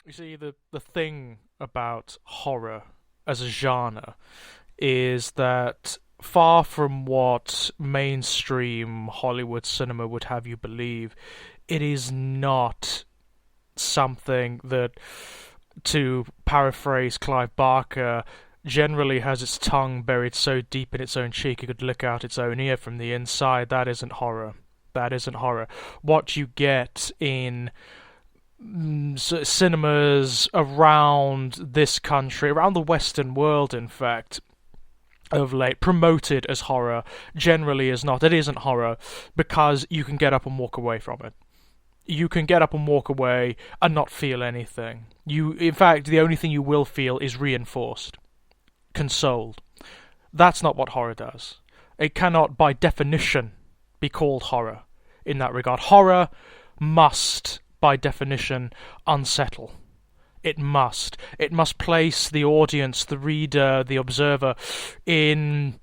You see, the thing about horror as a genre is that far from what mainstream Hollywood cinema would have you believe, it is not something that, to paraphrase Clive Barker, generally has its tongue buried so deep in its own cheek it could lick out its own ear from the inside. That isn't horror. That isn't horror. What you get in cinemas around this country, around the Western world, in fact, of late, promoted as horror, generally is not. It isn't horror because you can get up and walk away from it. You can get up and walk away and not feel anything. In fact, the only thing you will feel is reinforced, consoled. That's not what horror does. It cannot, by definition, be called horror in that regard. Horror must, by definition, unsettle. It must. It must place the audience, the reader, the observer in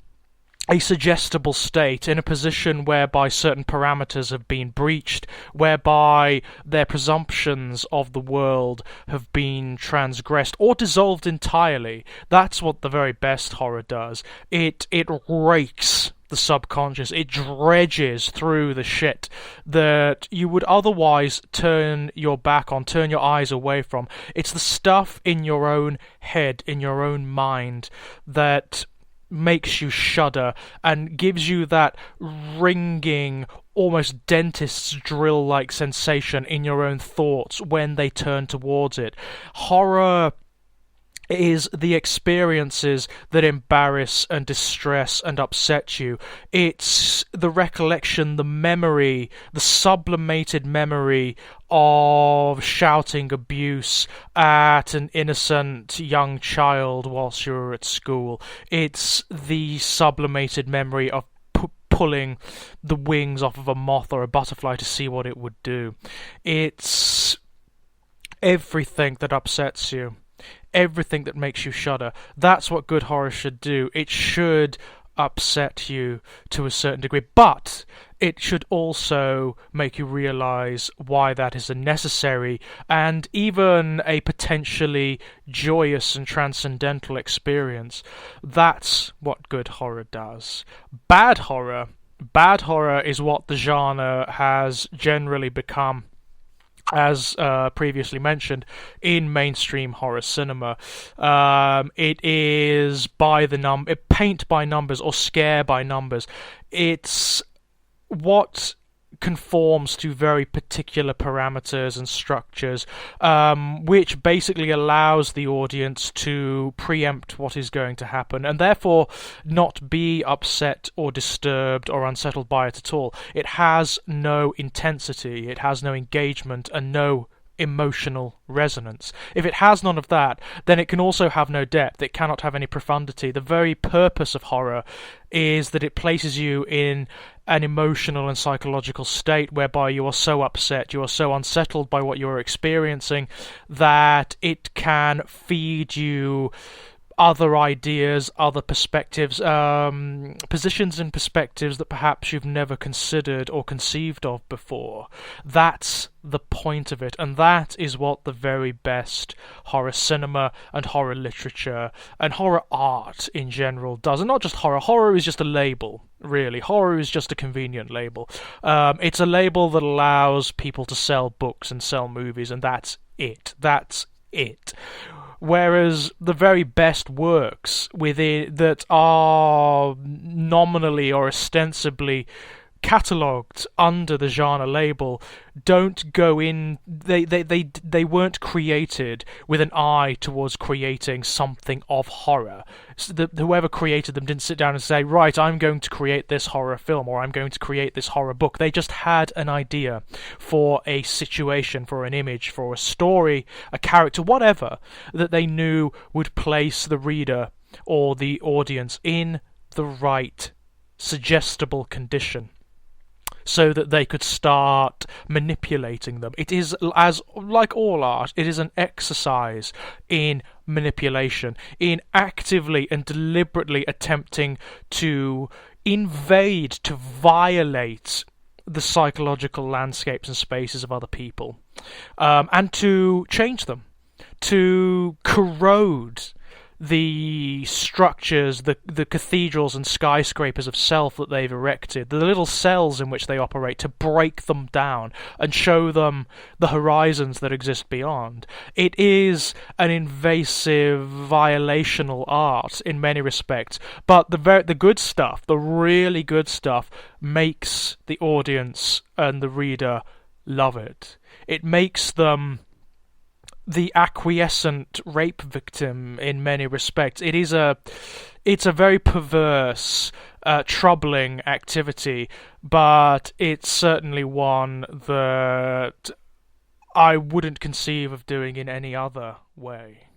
a suggestible state, in a position whereby certain parameters have been breached, whereby their presumptions of the world have been transgressed or dissolved entirely. That's what the very best horror does. It rakes the subconscious. It dredges through the shit that you would otherwise turn your back on, turn your eyes away from. It's the stuff in your own head, in your own mind, that makes you shudder and gives you that ringing, almost dentist's drill-like sensation in your own thoughts when they turn towards it. Horror is the experiences that embarrass and distress and upset you. It's the recollection, the memory, the sublimated memory of shouting abuse at an innocent young child whilst you were at school. It's the sublimated memory of pulling the wings off of a moth or a butterfly to see what it would do. It's everything that upsets you, everything that makes you shudder. That's what good horror should do. It should upset you to a certain degree, but it should also make you realize why that is a necessary and even a potentially joyous and transcendental experience. That's what good horror does. Bad horror is what the genre has generally become, as previously mentioned, in mainstream horror cinema. It is paint by numbers or scare by numbers. It's what conforms to very particular parameters and structures, which basically allows the audience to preempt what is going to happen and therefore not be upset or disturbed or unsettled by it at all. It has no intensity, it has no engagement, and no emotional resonance. If it has none of that, then it can also have no depth. It cannot have any profundity. The very purpose of horror is that it places you in an emotional and psychological state whereby you are so upset, you are so unsettled by what you're experiencing, that it can feed you other ideas, other perspectives, positions and perspectives that perhaps you've never considered or conceived of before. That's the point of it, and that is what the very best horror cinema and horror literature and horror art in general does. And not just horror. Horror is just a label, really. Horror is just a convenient label. It's a label that allows people to sell books and sell movies, and that's it. That's it. Whereas the very best works within that are nominally or ostensibly catalogued under the genre label don't go in. They weren't created with an eye towards creating something of horror. So whoever created them didn't sit down and say, right, I'm going to create this horror film or I'm going to create this horror book. They just had an idea for a situation, for an image, for a story, a character, whatever, that they knew would place the reader or the audience in the right suggestible condition, so that they could start manipulating them. It is, as like all art, it is an exercise in manipulation, in actively and deliberately attempting to invade, to violate the psychological landscapes and spaces of other people, and to change them. to corrode the structures, the cathedrals and skyscrapers of self that they've erected, the little cells in which they operate, to break them down and show them the horizons that exist beyond. It is an invasive, violational art in many respects, but the good stuff, the really good stuff, makes the audience and the reader love it. It makes them the acquiescent rape victim in many respects. It's a very perverse, troubling activity, but it's certainly one that I wouldn't conceive of doing in any other way.